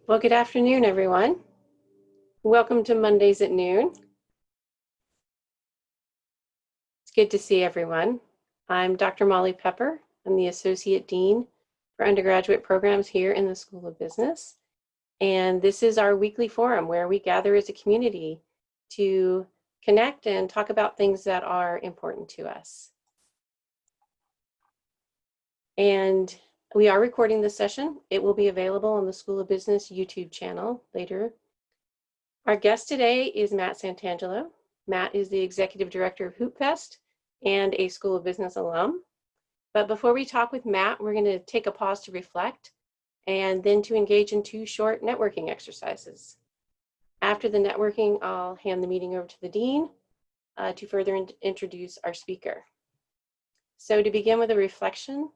Well, good afternoon, everyone. Welcome to Mondays at Noon. It's good to see everyone. I'm Dr. Molly Pepper. I'm the Associate Dean for Undergraduate Programs here in the School of Business. And this is our weekly forum where we gather as a community to connect and talk about things that are important to us. And we are recording this session. It will be available on the School of Business YouTube channel later. Our guest today is Matt Santangelo. Matt is the Executive Director of Hoopfest and a School of Business alum. But before we talk with Matt, we're going to take a pause to reflect and then to engage in 2 short networking exercises. After the networking, I'll hand the meeting over to the Dean to further introduce our speaker. So to begin with a reflection,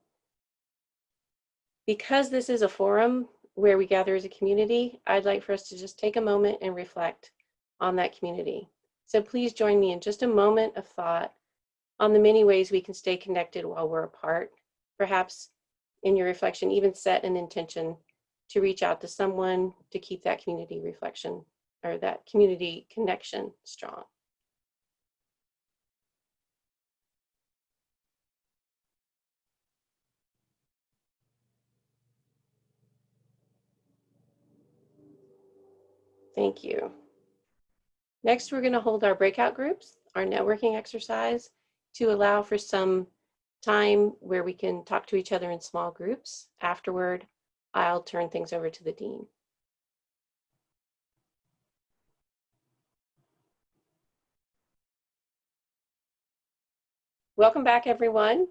because this is a forum where we gather as a community, I'd like for us to just take a moment and reflect on that community. So please join me in just a moment of thought on the many ways we can stay connected while we're apart. Perhaps in your reflection, even set an intention to reach out to someone to keep that community reflection or that community connection strong. Thank you. Next, we're going to hold our breakout groups, our networking exercise, to allow for some time where we can talk to each other in small groups. Afterward, I'll turn things over to the Dean. Welcome back, everyone.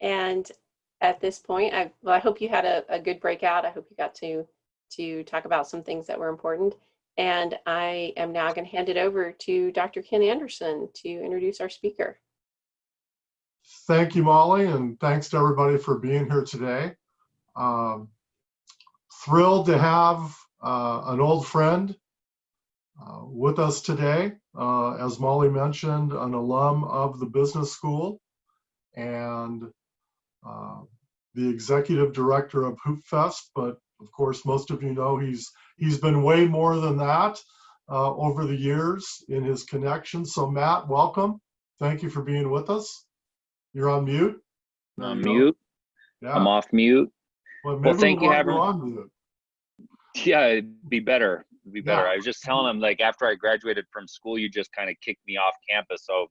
And at this point, I hope you had a good breakout. I hope you got to talk about some things that were important. And I am now going to hand it over to Dr. Ken Anderson to introduce our speaker. Thank you, Molly, and thanks to everybody for being here today. Thrilled to have an old friend with us today. As Molly mentioned, an alum of the business school and the executive director of Hoopfest, but of course, most of you know he's been way more than that over the years in his connections. So Matt, welcome. Thank you for being with us. You're on mute. On mute. Yeah. I'm off mute. Well, thank you, Having on mute. Yeah, it'd be better. It'd be better. Yeah. I was just telling him, like, after I graduated from school, you just kind of kicked me off campus. So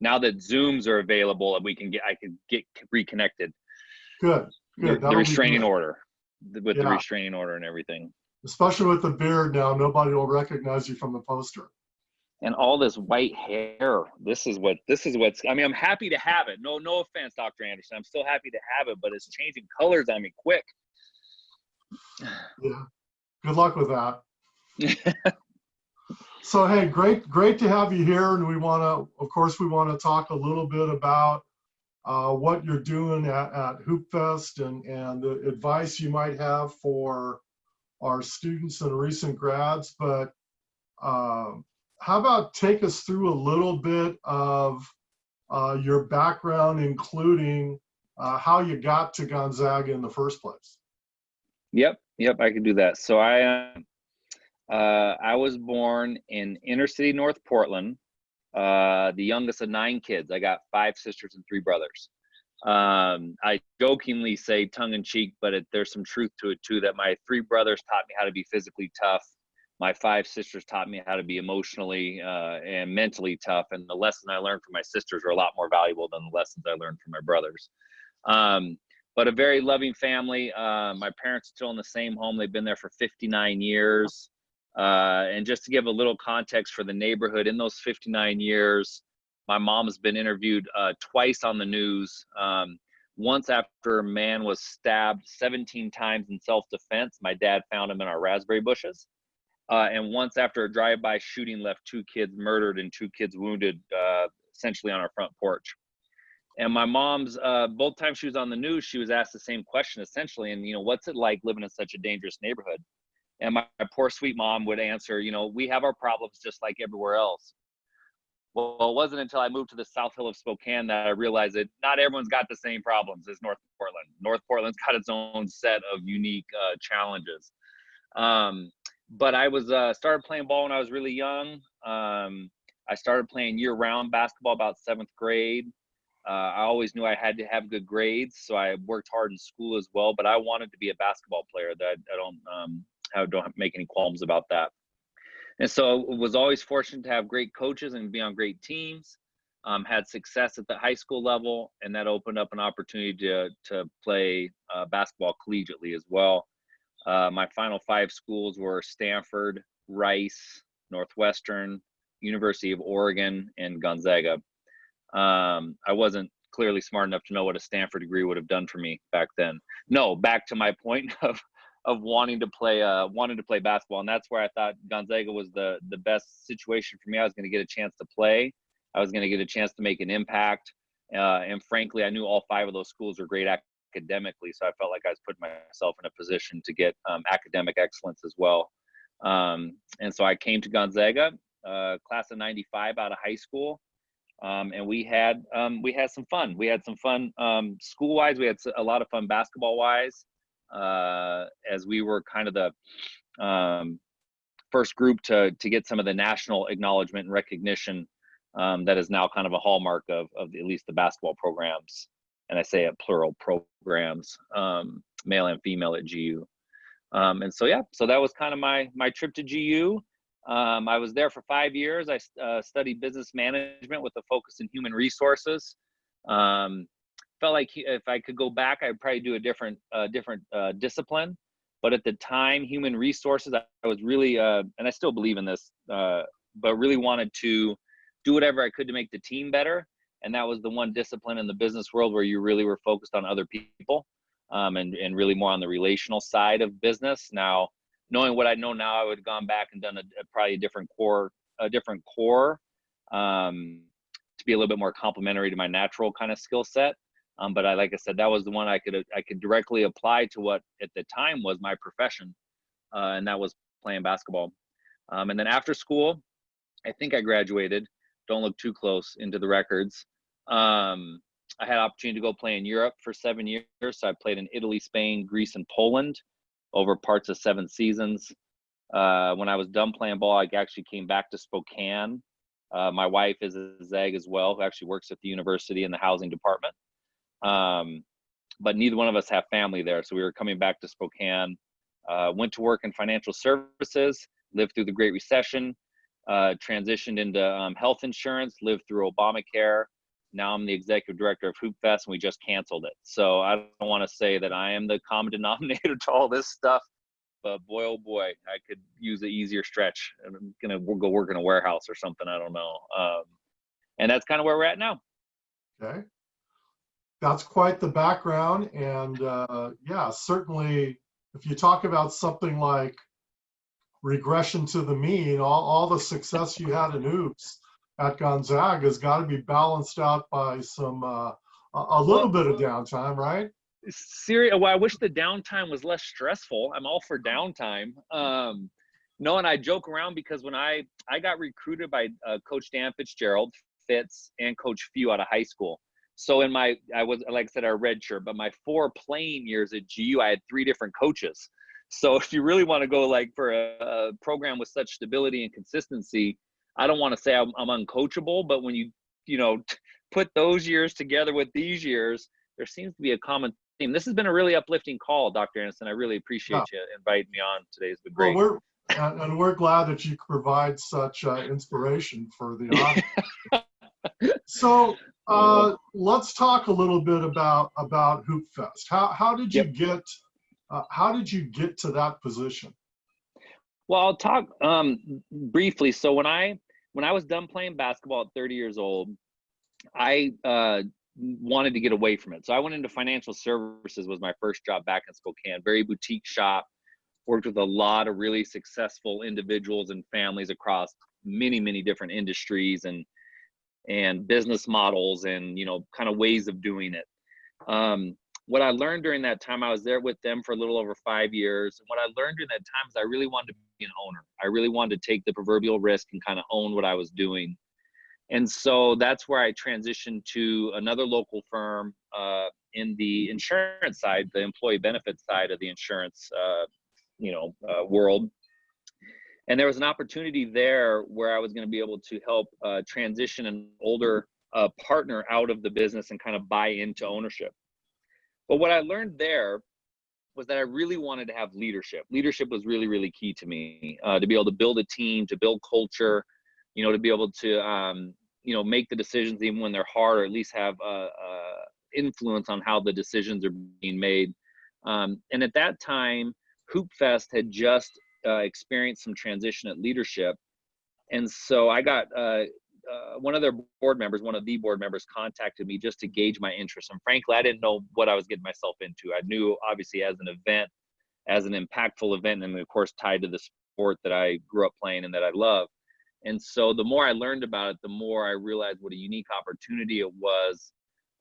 now that Zooms are available, I can get reconnected. Good. The restraining order, with the Yeah. restraining order and everything. Especially with the beard now, nobody will recognize you from the poster. And all this white hair. This is what's. I mean, I'm happy to have it. No offense, Dr. Anderson. I'm still happy to have it, but it's changing colors on me quick. Yeah. Good luck with that. So hey, great to have you here, and we want to talk a little bit about what you're doing at Hoopfest and the advice you might have for our students and recent grads. But how about take us through a little bit of your background, including how you got to Gonzaga in the first place? Yep, I can do that. So I was born in inner city North Portland, the youngest of 9 kids. I got 5 sisters and 3 brothers. I jokingly say tongue in cheek, but there's some truth to it too, that my 3 brothers taught me how to be physically tough. My 5 sisters taught me how to be emotionally and mentally tough. And the lessons I learned from my sisters are a lot more valuable than the lessons I learned from my brothers. But a very loving family. My parents are still in the same home. They've been there for 59 years. And just to give a little context for the neighborhood, in those 59 years, my mom has been interviewed twice on the news. Once after a man was stabbed 17 times in self-defense. My dad found him in our raspberry bushes. And once after a drive-by shooting left 2 kids murdered and 2 kids wounded, essentially on our front porch. And my mom's, both times she was on the news, she was asked the same question essentially. And, what's it like living in such a dangerous neighborhood? And my poor sweet mom would answer, we have our problems just like everywhere else. Well, it wasn't until I moved to the South Hill of Spokane that I realized that not everyone's got the same problems as North Portland. North Portland's got its own set of unique challenges. But I was started playing ball when I was really young. I started playing year-round basketball about 7th grade. I always knew I had to have good grades, so I worked hard in school as well. But I wanted to be a basketball player. That I don't make any qualms about that. And so was always fortunate to have great coaches and be on great teams. Had success at the high school level, and that opened up an opportunity to play basketball collegiately as well. My final 5 schools were Stanford, Rice, Northwestern, University of Oregon, and Gonzaga. I wasn't clearly smart enough to know what a Stanford degree would have done for me back then. No, back to my point of wanting to play basketball, and that's where I thought Gonzaga was the best situation for me. I was going to get a chance to play. I was going to get a chance to make an impact, and frankly, I knew all 5 of those schools were great academically, so I felt like I was putting myself in a position to get academic excellence as well. And so I came to Gonzaga, class of '95 out of high school. And we had some fun. We had some fun school-wise. We had a lot of fun basketball-wise, as we were kind of the first group to get some of the national acknowledgement and recognition that is now kind of a hallmark of at least the basketball programs. And I say it plural, programs, male and female at GU. And so, yeah, so that was kind of my trip to GU. I was there for 5 years. I studied business management with a focus in human resources. Felt like if I could go back, I'd probably do a different discipline. But at the time, human resources, I was really, and I still believe in this, but really wanted to do whatever I could to make the team better. And that was the one discipline in the business world where you really were focused on other people, and really more on the relational side of business. Now, knowing what I know now, I would have gone back and done probably a different core, to be a little bit more complementary to my natural kind of skill set. But like I said, that was the one I could directly apply to what at the time was my profession, and that was playing basketball. And then after school, I think I graduated. Don't look too close into the records. I had opportunity to go play in Europe for 7 years. So I played in Italy, Spain, Greece, and Poland over parts of 7 seasons. When I was done playing ball, I actually came back to Spokane. My wife is a Zag as well, who actually works at the university in the housing department. But neither one of us have family there. So we were coming back to Spokane, went to work in financial services, lived through the Great Recession, transitioned into health insurance, lived through Obamacare. Now I'm the executive director of Hoopfest, and we just canceled it. So I don't want to say that I am the common denominator to all this stuff, but boy, oh boy, I could use an easier stretch. I'm going to go work in a warehouse or something. I don't know. And that's kind of where we're at now. Okay. That's quite the background. And yeah, certainly if you talk about something like regression to the mean, all the success you had in hoops at Gonzaga has got to be balanced out by some a little bit of downtime, right? Well, I wish the downtime was less stressful. I'm all for downtime. No, and I joke around because when I got recruited by Coach Dan Fitzgerald, Fitz, and Coach Few out of high school. So I was, like I said, our red shirt, but my 4 playing years at GU, I had 3 different coaches. So if you really want to go like for a program with such stability and consistency, I don't want to say I'm uncoachable, but when you put those years together with these years, there seems to be a common theme. This has been a really uplifting call, Dr. Anderson. I really appreciate you inviting me on today. It's been great. Well, we're glad that you provide such inspiration for the audience. So let's talk a little bit about Hoopfest. How did you get to that position? Well, I'll talk briefly. So when I was done playing basketball at 30 years old, I wanted to get away from it. So I went into financial services, was my first job back in Spokane, very boutique shop, worked with a lot of really successful individuals and families across many, many different industries and business models and, kind of ways of doing it. What I learned during that time, I was there with them for a little over 5 years. And what I learned during that time is I really wanted to be an owner. I really wanted to take the proverbial risk and kind of own what I was doing. And so that's where I transitioned to another local firm in the insurance side, the employee benefits side of the insurance world. And there was an opportunity there where I was going to be able to help transition an older partner out of the business and kind of buy into ownership. But what I learned there was that I really wanted to have leadership. Leadership was really, really key to me, to be able to build a team, to build culture, to be able to, make the decisions even when they're hard, or at least have influence on how the decisions are being made. And at that time, Hoopfest had just experienced some transition at leadership. And so I got one of the board members contacted me just to gauge my interest. And frankly, I didn't know what I was getting myself into. I knew obviously as an impactful event, and of course tied to the sport that I grew up playing and that I love. And so the more I learned about it, the more I realized what a unique opportunity it was.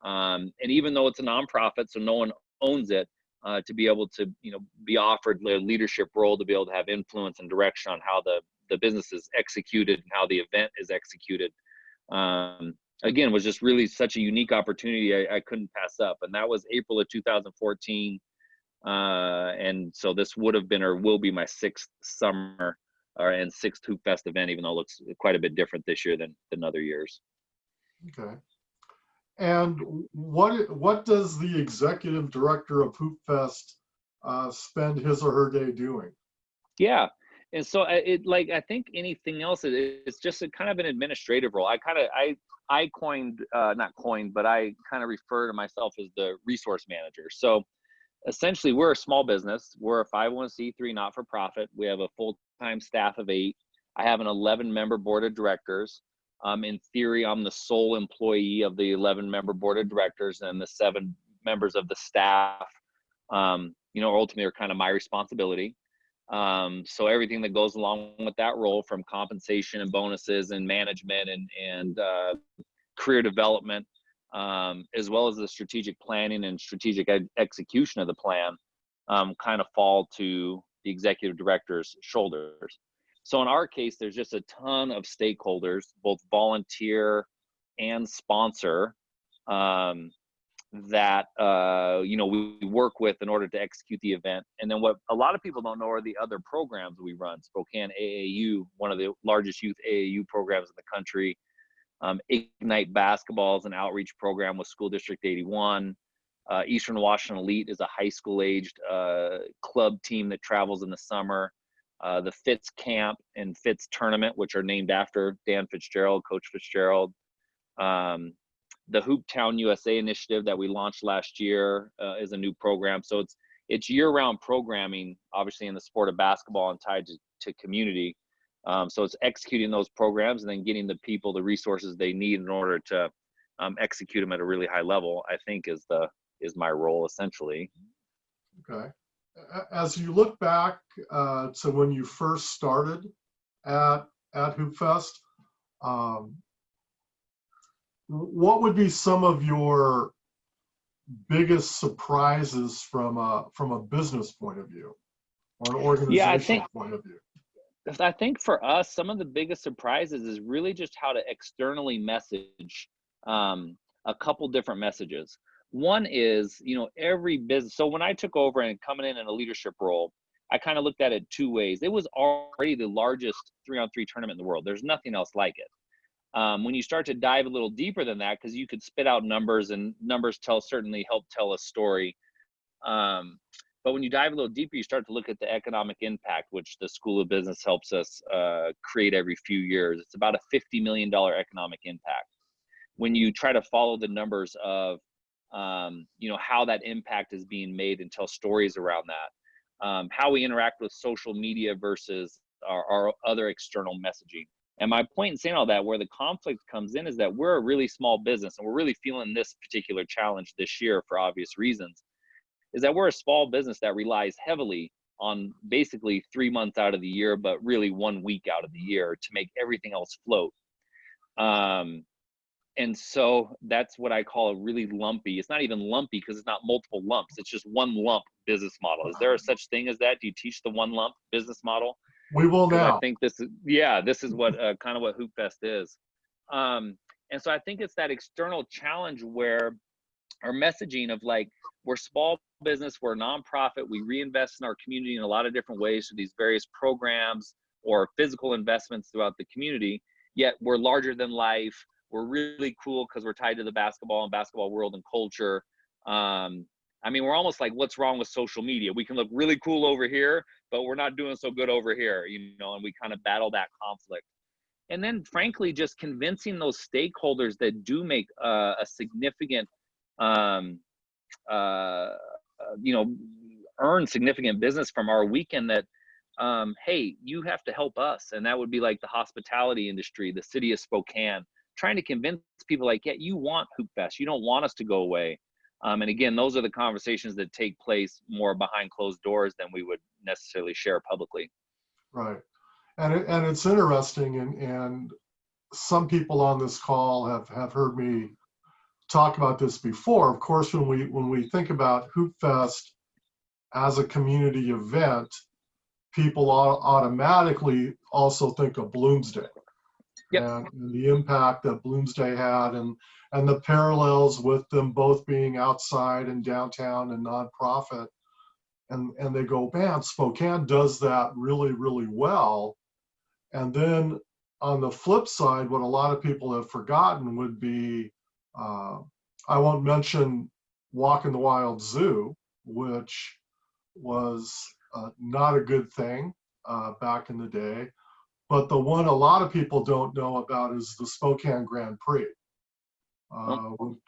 And even though it's a nonprofit, so no one owns it, to be able to, be offered a leadership role, to be able to have influence and direction on how the business is executed and how the event is executed, again, was just really such a unique opportunity I couldn't pass up. And that was April of 2014. And so this would have been or will be my sixth summer and sixth Hoopfest event, even though it looks quite a bit different this year than other years. Okay. And what does the executive director of Hoopfest spend his or her day doing? Yeah. And so I think anything else, it's just a kind of an administrative role. I kind of refer to myself as the resource manager. So essentially, we're a small business. We're a 501c3 not-for-profit. We have a full-time staff of 8. I have an 11-member board of directors. In theory, I'm the sole employee of the 11-member board of directors, and the 7 members of the staff, ultimately are kind of my responsibility. So everything that goes along with that role, from compensation and bonuses and management and career development, as well as the strategic planning and strategic execution of the plan, kind of fall to the executive director's shoulders. So in our case, there's just a ton of stakeholders, both volunteer and sponsor, that we work with in order to execute the event. And then what a lot of people don't know are the other programs we run. Spokane AAU, one of the largest youth AAU programs in the country. Ignite Basketball is an outreach program with School District 81. Eastern Washington Elite is a high school aged club team that travels in the summer. The Fitz Camp and Fitz Tournament, which are named after Dan Fitzgerald, Coach Fitzgerald. The Hooptown USA initiative that we launched last year is a new program. So it's year-round programming, obviously in the sport of basketball and tied to community. So it's executing those programs and then getting the people the resources they need in order to execute them at a really high level, I think is my role essentially. Okay. As you look back to when you first started at Hoopfest, what would be some of your biggest surprises from a business point of view or an organizational point of view? I think for us, some of the biggest surprises is really just how to externally message a couple different messages. One is, every business. So when I took over and coming in a leadership role, I kind of looked at it 2 ways. It was already the largest 3-on-3 tournament in the world. There's nothing else like it. When you start to dive a little deeper than that, because you could spit out numbers, and numbers certainly help tell a story. But when you dive a little deeper, you start to look at the economic impact, which the School of Business helps us create every few years. It's about a $50 million economic impact. When you try to follow the numbers of, how that impact is being made and tell stories around that, how we interact with social media versus our other external messaging. And my point in saying all that, where the conflict comes in, is that we're a really small business and we're really feeling this particular challenge this year for obvious reasons, is that we're a small business that relies heavily on basically 3 months out of the year, but really 1 week out of the year to make everything else float. And so that's what I call a really lumpy. It's not even lumpy because it's not multiple lumps. It's just one lump business model. Is there a such thing as that? Do you teach the one lump business model? We will now. I think this is what kind of what Hoopfest is. And so I think it's that external challenge where our messaging of like, we're small business, we're a nonprofit, we reinvest in our community in a lot of different ways through these various programs or physical investments throughout the community, yet we're larger than life. We're really cool because we're tied to the basketball and basketball world and culture. I mean, we're almost like, what's wrong with social media? We can look really cool over here, but we're not doing so good over here, you know, and we kind of battle that conflict. And then frankly, just convincing those stakeholders that do make a significant, you know, earn significant business from our weekend that, hey, you have to help us. And that would be like the hospitality industry, the city of Spokane, trying to convince people like, yeah, you want Hoop Fest. You don't want us to go away. And again, those are the conversations that take place more behind closed doors than we would necessarily share publicly. Right. And it's interesting, and some people on this call have heard me talk about this before. Of course, when we think about Hoop Fest as a community event, people automatically also think of Bloomsday. Yep. And the impact that Bloomsday had, and the parallels with them both being outside and downtown and nonprofit. And they go, man, Spokane does that really, really well. And then on the flip side, what a lot of people have forgotten would be, I won't mention Walk in the Wild Zoo, which was not a good thing back in the day. But the one a lot of people don't know about is the Spokane Grand Prix,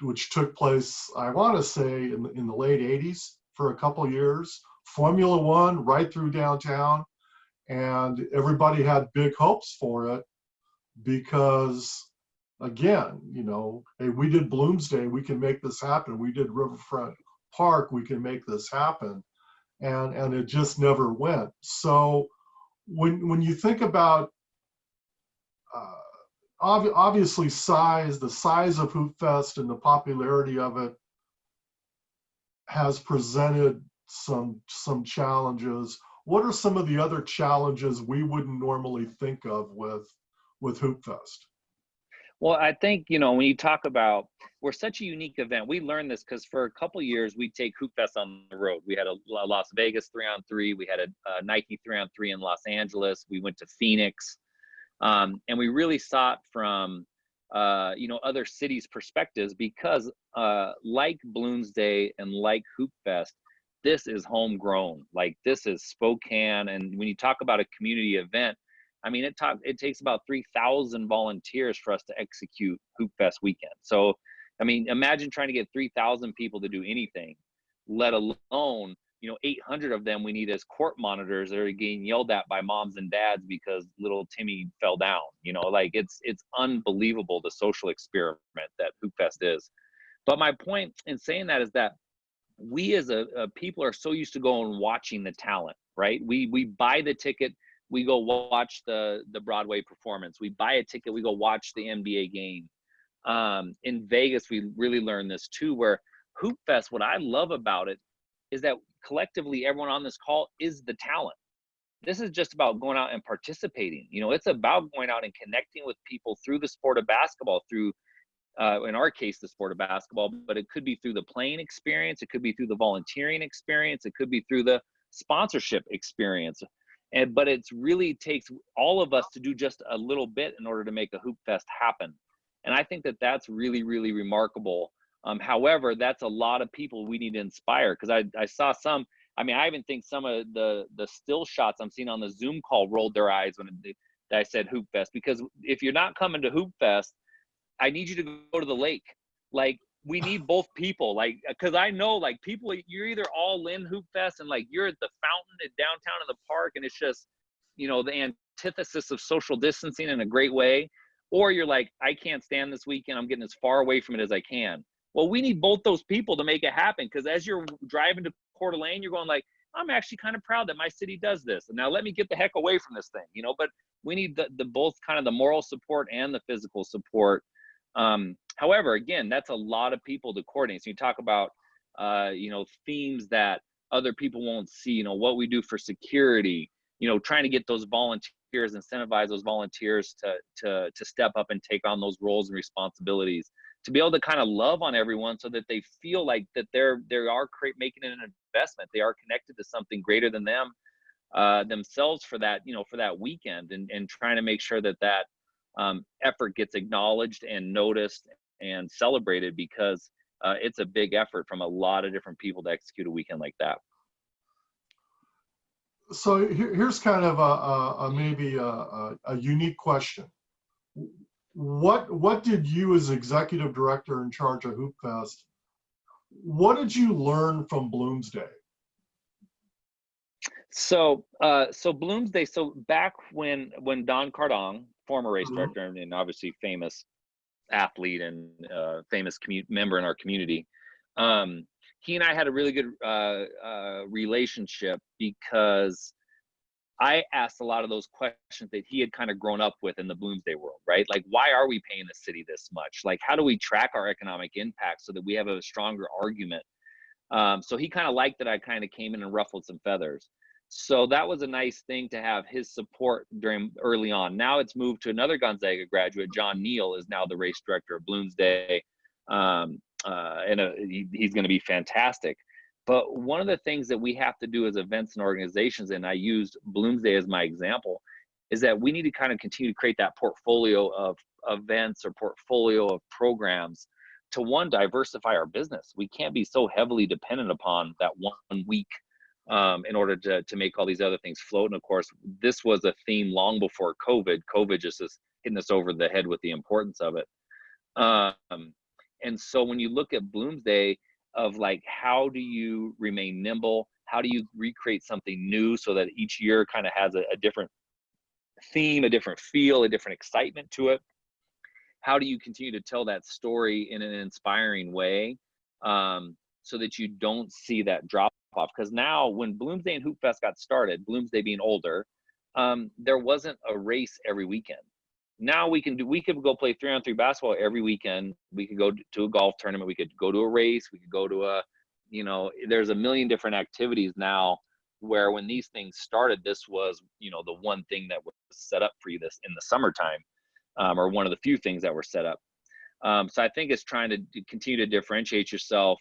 which took place, I want to say, in the late 80s for a couple years. Formula One right through downtown. And everybody had big hopes for it because, again, you know, hey, we did Bloomsday, we can make this happen. We did Riverfront Park, we can make this happen. And it just never went. So when you think about obviously the size of Hoop Fest and the popularity of it has presented some challenges. What are some of the other challenges we wouldn't normally think of with Hoop Fest? Well, I think, you know, when you talk about, we're such a unique event. We learned this because for a couple of years, we take Hoop Fest on the road. We had a Las Vegas 3-on-3. We had a Nike 3-on-3 in Los Angeles. We went to Phoenix. And we really saw it from, you know, other cities' perspectives because like Bloomsday and like Hoop Fest, this is homegrown. Like this is Spokane. And when you talk about a community event, I mean, it takes about 3,000 volunteers for us to execute Hoop Fest weekend. So, I mean, imagine trying to get 3,000 people to do anything, let alone, you know, 800 of them we need as court monitors that are getting yelled at by moms and dads because little Timmy fell down. You know, like it's unbelievable the social experiment that Hoop Fest is. But my point in saying that is that we as a people are so used to going and watching the talent, right? We buy the ticket, we go watch the Broadway performance. We buy a ticket, we go watch the NBA game. In Vegas, we really learned this too, where Hoop Fest, what I love about it is that collectively everyone on this call is the talent. This is just about going out and participating. You know, it's about going out and connecting with people through the sport of basketball, through in our case, the sport of basketball, but it could be through the playing experience. It could be through the volunteering experience. It could be through the sponsorship experience. But it's really takes all of us to do just a little bit in order to make a Hoop Fest happen. And I think that that's really, really remarkable. However, that's a lot of people we need to inspire because I saw some, I mean, I even think some of the still shots I'm seeing on the Zoom call rolled their eyes when I said Hoop Fest, because if you're not coming to Hoop Fest, I need you to go to the lake. Like we need both people, like, cause I know like people, you're either all in Hoop Fest and like you're at the fountain at downtown in the park and it's just, you know, the antithesis of social distancing in a great way. Or you're like, I can't stand this weekend. I'm getting as far away from it as I can. Well, we need both those people to make it happen. Cause as you're driving to Coeur d'Alene, you're going like, I'm actually kind of proud that my city does this. And now let me get the heck away from this thing, you know, but we need the both kind of the moral support and the physical support. However, again, that's a lot of people to coordinate. So you talk about, you know, themes that other people won't see, you know, what we do for security, you know, trying to get those volunteers, incentivize those volunteers to step up and take on those roles and responsibilities, to be able to kind of love on everyone so that they feel like that they are making an investment. They are connected to something greater than them, themselves for that, for that weekend, and trying to make sure that effort gets acknowledged and noticed and celebrated, because it's a big effort from a lot of different people to execute a weekend like that. So here's kind of maybe a unique question. What did you, as executive director in charge of Hoopfest, what did you learn from Bloomsday? So Bloomsday, so back when Don Cardong, former race director and obviously famous athlete and famous member in our community, he and I had a really good relationship, because I asked a lot of those questions that he had kind of grown up with in the Bloomsday world, right? Like, why are we paying the city this much? Like, how do we track our economic impact so that we have a stronger argument? So he kind of liked that I kind of came in and ruffled some feathers. So that was a nice thing to have his support early on. Now it's moved to another Gonzaga graduate. John Neal is now the race director of Bloomsday. He's going to be fantastic. But one of the things that we have to do as events and organizations, and I used Bloomsday as my example, is that we need to kind of continue to create that portfolio of events or portfolio of programs to, one, diversify our business. We can't be so heavily dependent upon that one week in order to make all these other things float. And of course, this was a theme long before COVID. COVID just is hitting us over the head with the importance of it. And so when you look at Bloomsday, of like, how do you remain nimble? How do you recreate something new so that each year kind of has a different theme, a different feel, a different excitement to it? How do you continue to tell that story in an inspiring way, so that you don't see that drop off? Because now, when Bloomsday and Hoopfest got started, Bloomsday being older, there wasn't a race every weekend. Now we could go play 3-on-3 basketball every weekend. We could go to a golf tournament. We could go to a race. We could go to there's a million different activities now, where when these things started, this was, the one thing that was set up for you this in the summertime, or one of the few things that were set up. So I think it's trying to continue to differentiate yourself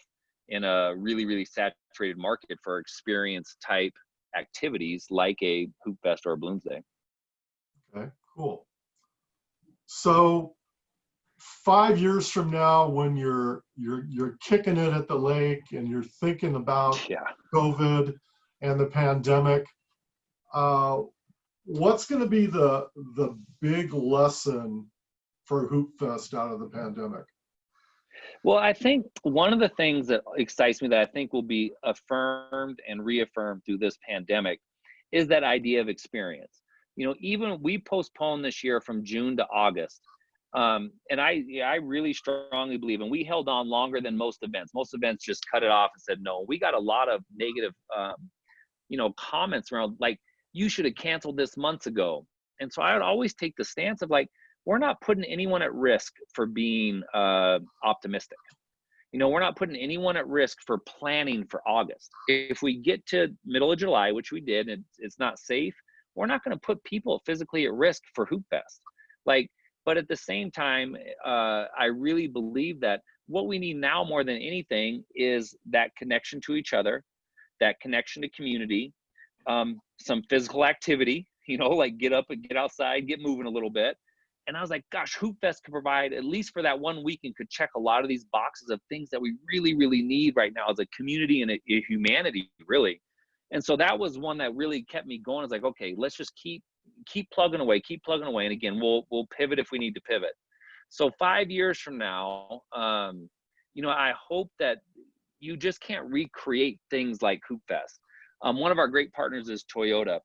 in a really, really saturated market for experience type activities like a Hoopfest or a Bloomsday. Okay, cool. So 5 years from now, when you're kicking it at the lake and you're thinking about COVID and the pandemic, what's going to be the big lesson for Hoopfest out of the pandemic? Well, I think one of the things that excites me, that I think will be affirmed and reaffirmed through this pandemic, is that idea of experience. Even we postponed this year from June to August. And I really strongly believe, and we held on longer than most events. Most events just cut it off and said, no. We got a lot of negative, comments around, like, you should have canceled this months ago. And so I would always take the stance of, like, we're not putting anyone at risk for being optimistic. We're not putting anyone at risk for planning for August. If we get to middle of July, which we did, and it's not safe, we're not going to put people physically at risk for Hoopfest. But at the same time, I really believe that what we need now more than anything is that connection to each other, that connection to community, some physical activity, like get up and get outside, get moving a little bit. And I was like, gosh, Hoopfest could provide, at least for that one weekend, could check a lot of these boxes of things that we really, really need right now as a community and a humanity, really. And so that was one that really kept me going. I was like, okay, let's just keep plugging away. And again, we'll pivot if we need to pivot. So 5 years from now, I hope that you just can't recreate things like Hoopfest. One of our great partners is Toyota.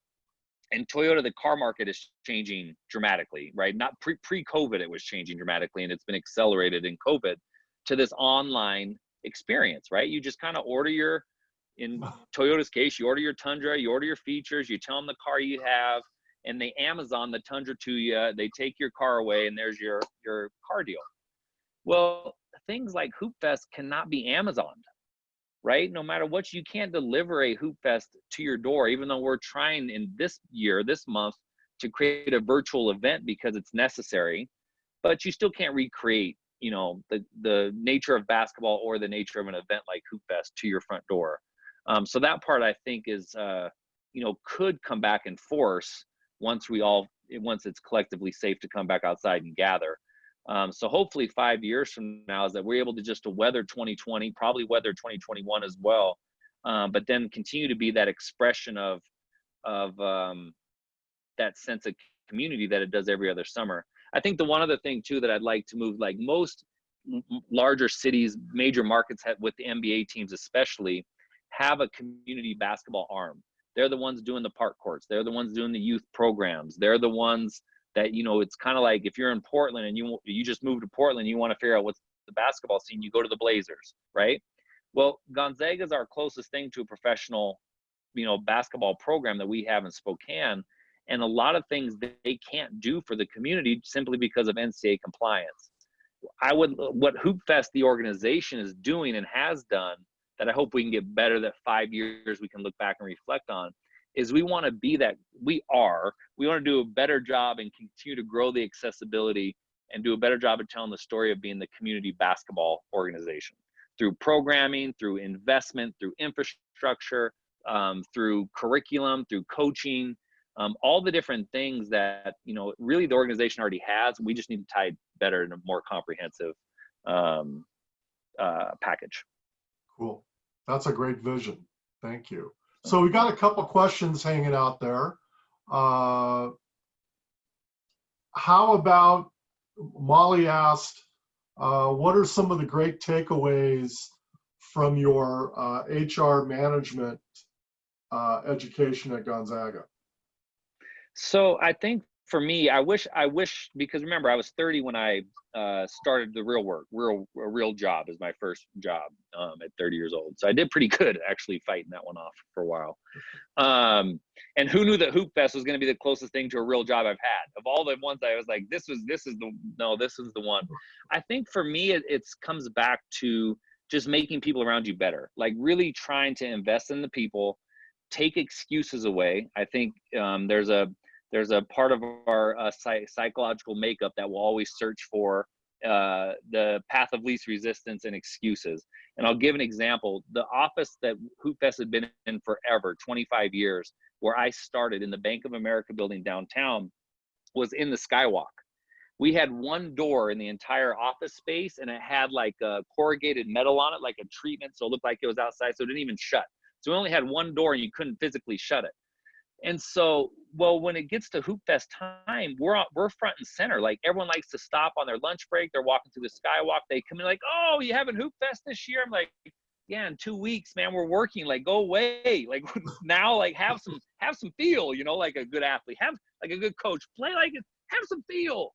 And Toyota, the car market is changing dramatically, right? Not pre-COVID, it was changing dramatically, and it's been accelerated in COVID to this online experience, right? You just kind of order in Toyota's case, you order your Tundra, you order your features, you tell them the car you have, and they Amazon the Tundra to you. They take your car away, and there's your car deal. Well, things like Hoopfest cannot be Amazoned, right? No matter what, you can't deliver a Hoopfest to your door, even though we're trying in this month, to create a virtual event because it's necessary, but you still can't recreate the nature of basketball or the nature of an event like Hoopfest to your front door. So that part I think is, could come back in force once it's collectively safe to come back outside and gather. So hopefully 5 years from now is that we're able to weather 2020, probably weather 2021 as well, but then continue to be that expression of that sense of community that it does every other summer. I think the one other thing too that I'd like to move, like most larger cities, major markets with the NBA teams especially, have a community basketball arm. They're the ones doing the park courts. They're the ones doing the youth programs. They're the ones that, it's kind of like if you're in Portland and you just moved to Portland, you want to figure out what's the basketball scene, you go to the Blazers, right? Well, Gonzaga is our closest thing to a professional, basketball program that we have in Spokane. And a lot of things they can't do for the community simply because of NCAA compliance. What Hoopfest, the organization, is doing and has done, that I hope we can get better, that 5 years we can look back and reflect on, is we want to be that. We want to do a better job and continue to grow the accessibility and do a better job of telling the story of being the community basketball organization through programming, through investment, through infrastructure, through curriculum, through coaching, all the different things that, really the organization already has. We just need to tie it better in a more comprehensive package. Cool. That's a great vision. Thank you. So we got a couple questions hanging out there. How about, Molly asked, what are some of the great takeaways from your HR management education at Gonzaga? So I think for me, I wish, because remember, I was 30 when I started the real work, a real job is my first job at 30 years old. So I did pretty good actually fighting that one off for a while. And who knew that Hoopfest was going to be the closest thing to a real job I've had? Of all the ones I was like, this is the one. I think for me, it comes back to just making people around you better, like really trying to invest in the people, take excuses away. I think there's a part of our psychological makeup that will always search for the path of least resistance and excuses. And I'll give an example. The office that Hoopfest had been in forever, 25 years, where I started in the Bank of America building downtown, was in the Skywalk. We had one door in the entire office space, and it had like a corrugated metal on it, like a treatment, so it looked like it was outside, so it didn't even shut. So we only had one door, and you couldn't physically shut it. And so, well, when it gets to Hoopfest time, we're front and center. Like everyone likes to stop on their lunch break. They're walking through the Skywalk. They come in like, "Oh, you having Hoopfest this year?" I'm like, "Yeah, in 2 weeks, man. We're working. Like, go away. Like now, like have some feel. Like a good athlete, have like a good coach, play like it, have some feel."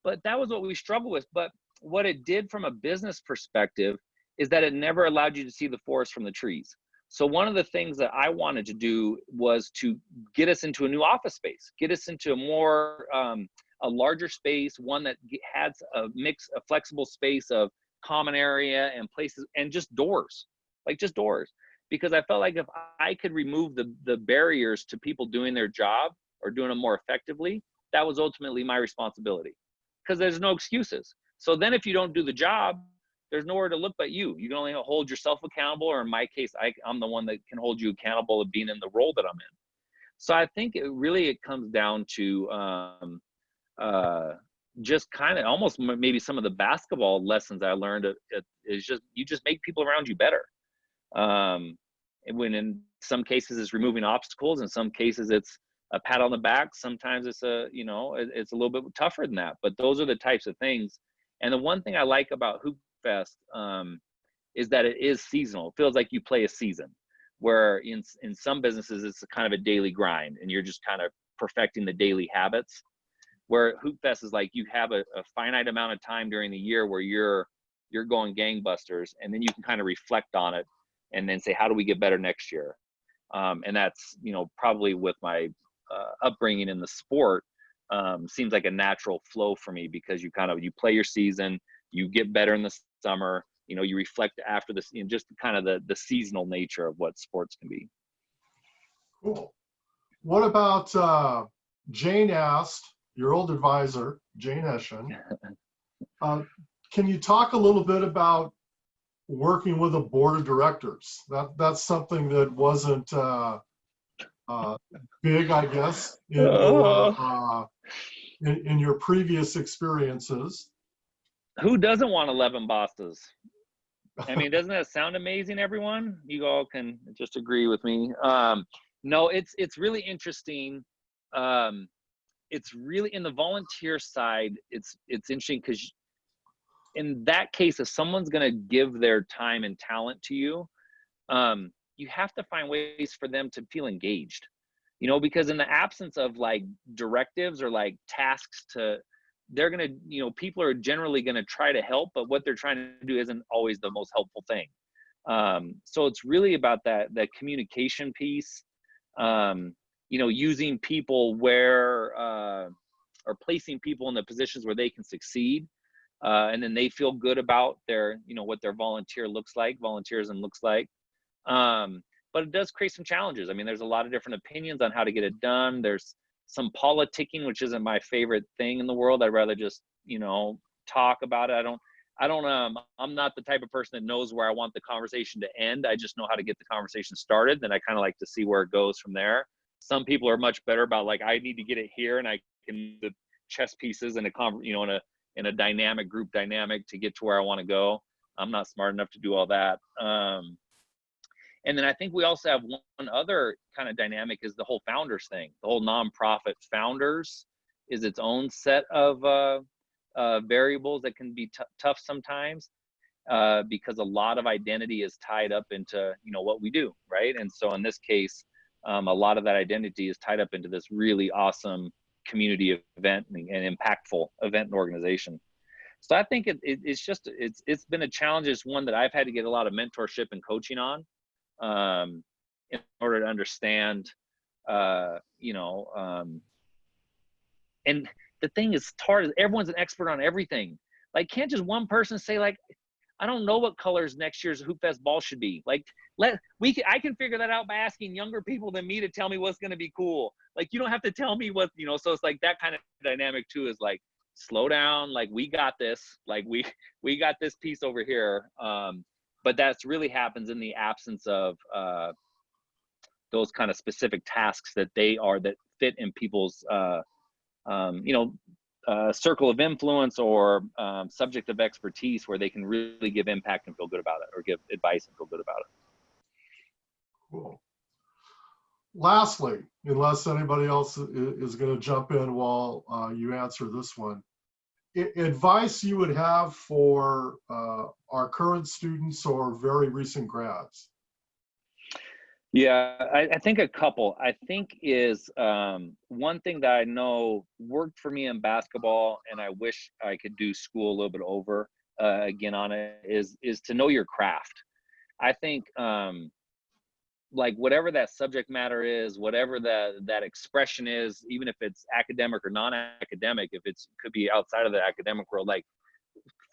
But that was what we struggled with. But what it did from a business perspective is that it never allowed you to see the forest from the trees. So one of the things that I wanted to do was to get us into a new office space, get us into a more, a larger space, one that has a flexible space of common area and places and just doors, Because I felt like if I could remove the barriers to people doing their job or doing it more effectively, that was ultimately my responsibility, because there's no excuses. So then if you don't do the job, there's nowhere to look but you. You can only hold yourself accountable, or in my case, I'm the one that can hold you accountable of being in the role that I'm in. So I think it comes down to just kind of almost maybe some of the basketball lessons I learned is just, you just make people around you better. When in some cases it's removing obstacles, in some cases it's a pat on the back. Sometimes it's it's a little bit tougher than that, but those are the types of things. And the one thing I like about Hoopfest is that it is seasonal. It feels like you play a season, where in some businesses it's a kind of a daily grind and you're just kind of perfecting the daily habits, where Hoopfest is like you have a finite amount of time during the year where you're going gangbusters, and then you can kind of reflect on it and then say, how do we get better next year? And that's, probably with my upbringing in the sport, seems like a natural flow for me, because you play your season, you get better in the summer, you reflect after this, just kind of the seasonal nature of what sports can be. Cool. What about Jane asked, your old advisor, Jane Eschen, can you talk a little bit about working with a board of directors? That's something that wasn't big, I guess, in your previous experiences. Who doesn't want 11 bosses? I mean, doesn't that sound amazing, everyone? You all can just agree with me. No, it's really interesting. It's really, in the volunteer side, it's interesting because in that case, if someone's going to give their time and talent to you, you have to find ways for them to feel engaged, you know, because in the absence of like directives or like tasks they're going to, you know, people are generally going to try to help, but what they're trying to do isn't always the most helpful thing. So it's really about that communication piece, you know, using people where, or placing people in the positions where they can succeed. And then they feel good about their, you know, what their volunteerism looks like. But it does create some challenges. I mean, there's a lot of different opinions on how to get it done. There's some politicking, which isn't my favorite thing in the world. I'd rather just, you know, talk about it. I'm not the type of person that knows where I want the conversation to end. I just know how to get the conversation started. Then I kind of like to see where it goes from there. Some people are much better about like, I need to get it here, and I can the chess pieces in a dynamic group dynamic to get to where I want to go. I'm not smart enough to do all that. And then I think we also have one other kind of dynamic is the whole founders thing. The whole nonprofit founders is its own set of variables that can be tough sometimes, because a lot of identity is tied up into, you know, what we do, right? And so in this case, a lot of that identity is tied up into this really awesome community event and impactful event and organization. So I think it's been a challenge. It's one that I've had to get a lot of mentorship and coaching on, in order to understand, you know, and the thing is hard is everyone's an expert on everything. Like, can't just one person say like, I don't know what colors next year's Hoopfest ball should be. Like, I can figure that out by asking younger people than me to tell me what's going to be cool. Like, you don't have to tell me what, you know, so it's like that kind of dynamic too, is like, slow down. Like, we got this, like we got this piece over here. But that's really happens in the absence of those kind of specific tasks that fit in people's, you know, circle of influence or subject of expertise, where they can really give impact and feel good about it, or give advice and feel good about it. Cool. Lastly, unless anybody else is going to jump in while you answer this one, advice you would have for our current students or very recent grads? Yeah, I think a couple. I think is one thing that I know worked for me in basketball, and I wish I could do school a little bit over again on it, is to know your craft. I think like whatever that subject matter is, whatever that expression is, even if it's academic or non-academic, if it's could be outside of the academic world, like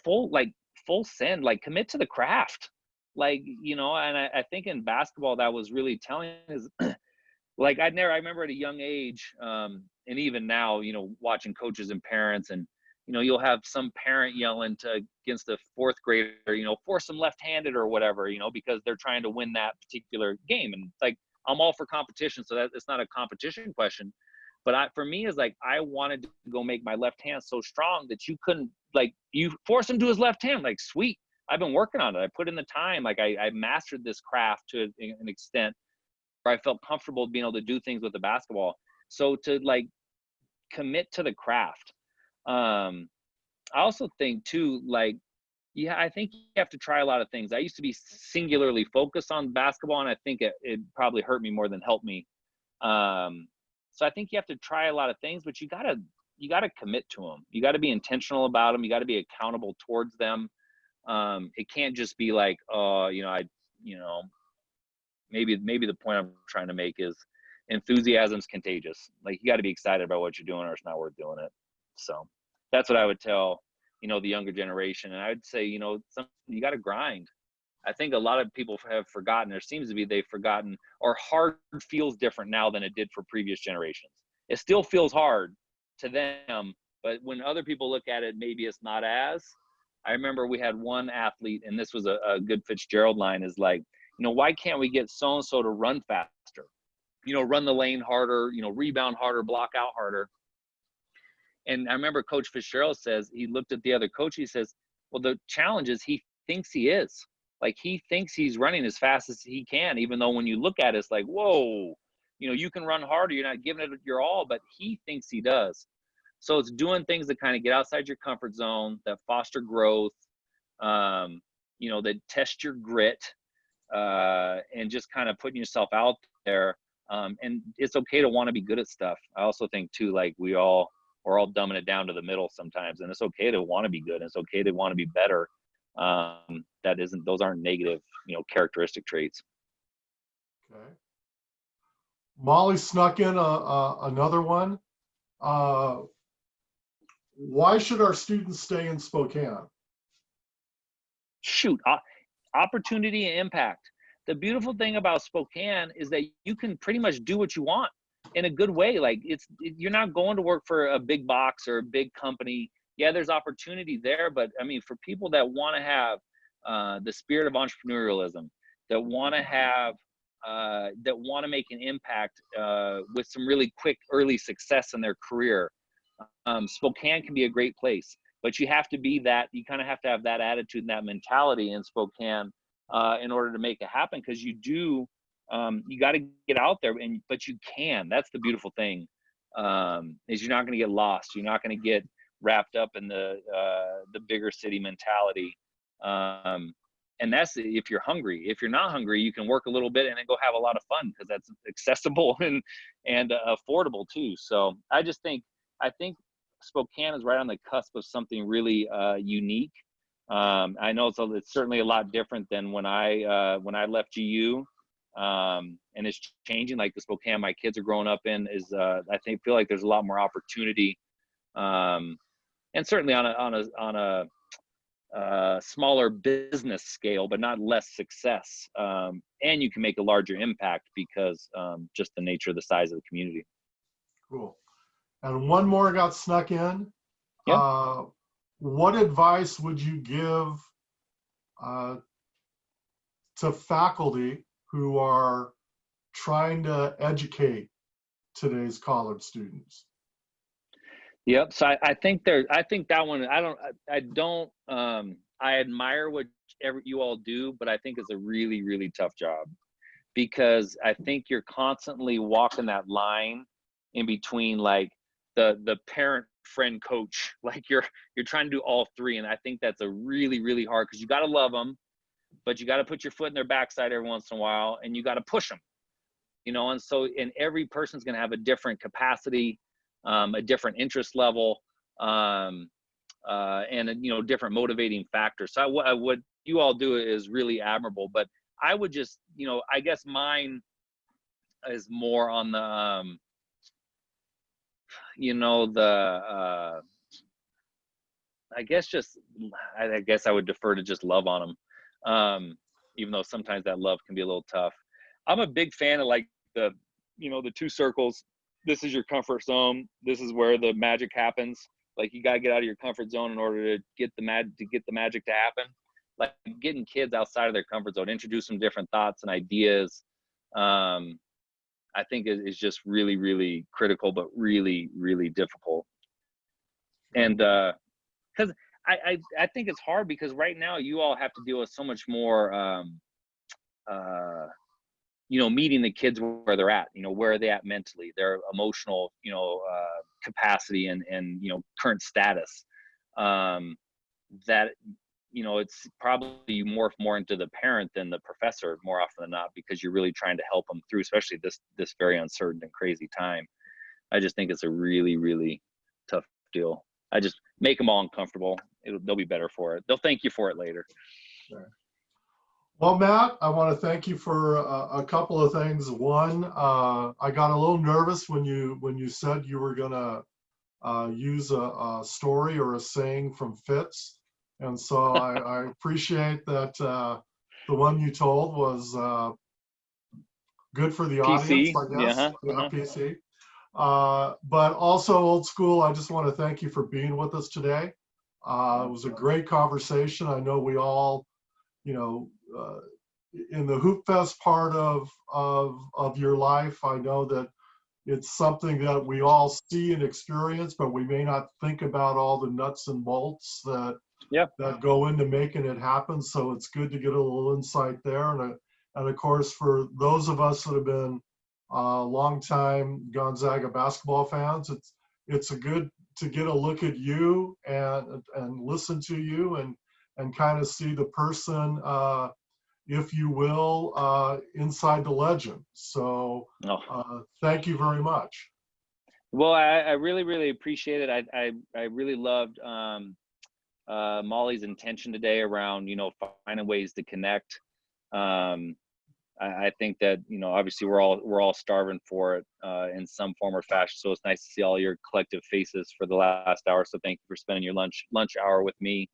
full send, like commit to the craft. Like, you know, and I think in basketball that was really telling is like I remember at a young age, and even now, you know, watching coaches and parents, and you know, you'll have some parent yelling against a fourth grader, you know, force them left-handed or whatever, you know, because they're trying to win that particular game. And like, I'm all for competition, so that it's not a competition question. But for me, is like, I wanted to go make my left hand so strong that you couldn't, like, you force him to his left hand, like, sweet. I've been working on it. I put in the time. Like, I mastered this craft to an extent where I felt comfortable being able to do things with the basketball. So to like commit to the craft. I also think too, like, yeah, I think you have to try a lot of things. I used to be singularly focused on basketball, and I think it probably hurt me more than helped me. So I think you have to try a lot of things, but you gotta commit to them. You got to be intentional about them. You got to be accountable towards them. It can't just be like, oh, maybe the point I'm trying to make is enthusiasm's contagious. Like, you got to be excited about what you're doing, or it's not worth doing it. So that's what I would tell, the younger generation. And I would say, you got to grind. I think a lot of people have forgotten, there seems to be, they've forgotten, or hard feels different now than it did for previous generations. It still feels hard to them, but when other people look at it, maybe it's not as, I remember we had one athlete, and this was a good Fitzgerald line, is like, why can't we get so-and-so to run faster? Run the lane harder, rebound harder, block out harder. And I remember Coach Fitzgerald says, he looked at the other coach, he says, well, the challenge is he thinks he is. Like, he thinks he's running as fast as he can, even though when you look at it, it's like, whoa, you can run harder, you're not giving it your all, but he thinks he does. So it's doing things that kind of get outside your comfort zone, that foster growth, that test your grit, and just kind of putting yourself out there. And it's okay to want to be good at stuff. I also think too, like, we're all dumbing it down to the middle sometimes, and it's okay to want to be good. And it's okay to want to be better. Those aren't negative, characteristic traits. Okay. Molly snuck in another one. Why should our students stay in Spokane? Shoot, opportunity and impact. The beautiful thing about Spokane is that you can pretty much do what you want in a good way. Like, you're not going to work for a big box or a big company. Yeah, there's opportunity there, but I mean, for people that want to have the spirit of entrepreneurialism, that want to have that want to make an impact with some really quick early success in their career, Spokane can be a great place. But you have to be that. You kind of have to have that attitude and that mentality in Spokane in order to make it happen. Because you got to get out there, but you can. That's the beautiful thing, is you're not going to get lost. You're not going to get wrapped up in the bigger city mentality. And that's if you're hungry. If you're not hungry, you can work a little bit and then go have a lot of fun, because that's accessible and affordable too. So I think Spokane is right on the cusp of something really unique. I know it's certainly a lot different than when I left GU, and it's changing. Like, the Spokane my kids are growing up in is I feel like there's a lot more opportunity, and certainly on a smaller business scale, but not less success. And you can make a larger impact because just the nature of the size of the community. Cool. And one more got snuck in. Yeah. What advice would you give to faculty who are trying to educate today's college students? Yep. So I think that one, I admire what you all do, but I think it's a really, really tough job, because I think you're constantly walking that line in between, like, the parent, friend, coach. Like, you're trying to do all three. And I think that's a really, really hard, because you got to love them, but you got to put your foot in their backside every once in a while, and you got to push them, and every person's going to have a different capacity, a different interest level, and different motivating factors. So what you all do is really admirable, but I would just, I guess mine is more on the I guess I would defer to just love on them, even though sometimes that love can be a little tough. I'm a big fan of, like, the two circles. This is your comfort zone. This is where the magic happens. Like, you got to get out of your comfort zone in order to get the magic to happen. Like, getting kids outside of their comfort zone, introduce some different thoughts and ideas. I think is just really, really critical, but really, really difficult. And because I think it's hard, because right now you all have to deal with so much more, meeting the kids where they're at, where are they at mentally, their emotional, capacity and current status. That, it's probably you morph more into the parent than the professor more often than not, because you're really trying to help them through, especially this very uncertain and crazy time. I just think it's a really, really tough deal. I just make them all uncomfortable. They'll be better for it. They'll thank you for it later. Sure. Well, Matt, I want to thank you for a couple of things. One, I got a little nervous when you said you were going to use a story or a saying from Fitz. And so I appreciate that the one you told was good for the PC, audience, I guess. yeah, PC. But also, Old School, I just want to thank you for being with us today. It was a great conversation. I know we all, you know, in the Hoopfest part of your life, I know that it's something that we all see and experience, but we may not think about all the nuts and bolts that that go into making it happen. So it's good to get a little insight there. And of course, for those of us that have been longtime Gonzaga basketball fans, it's a good to get a look at you and listen to you and kind of see the person, if you will, inside the legend. So thank you very much. Well, I really, really appreciate it. I really loved Molly's intention today around, you know, finding ways to connect. I think that, you know, obviously we're all starving for it in some form or fashion. So it's nice to see all your collective faces for the last hour. So thank you for spending your lunch hour with me.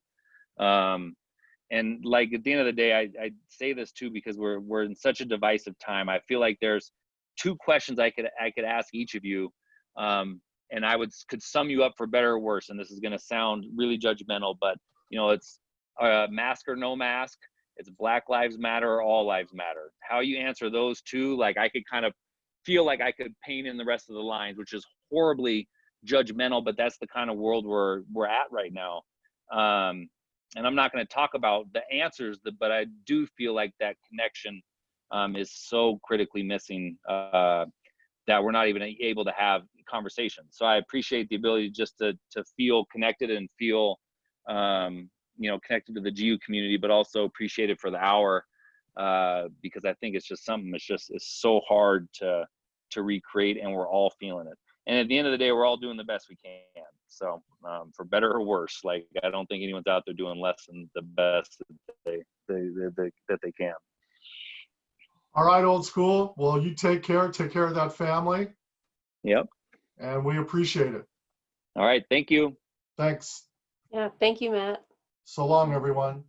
And like at the end of the day, I say this too because we're in such a divisive time. I feel like there's two questions I could ask each of you, and I could sum you up for better or worse. And this is going to sound really judgmental, but you know, it's mask or no mask. It's Black Lives Matter or All Lives Matter. How you answer those two, like I could kind of feel like I could paint in the rest of the lines, which is horribly judgmental, but that's the kind of world we're at right now. And I'm not going to talk about the answers, but I do feel like that connection is so critically missing that we're not even able to have conversations. So I appreciate the ability just to feel connected and feel you know, connected to the GU community, but also appreciate it for the hour because I think it's just something it's so hard to recreate, and we're all feeling it. And at the end of the day, we're all doing the best we can. So for better or worse, like I don't think anyone's out there doing less than the best that they can. All right, old school. Well, you take care of that family. Yep. And we appreciate it. All right. Thank you. Thanks. Yeah, thank you, Matt. So long, everyone.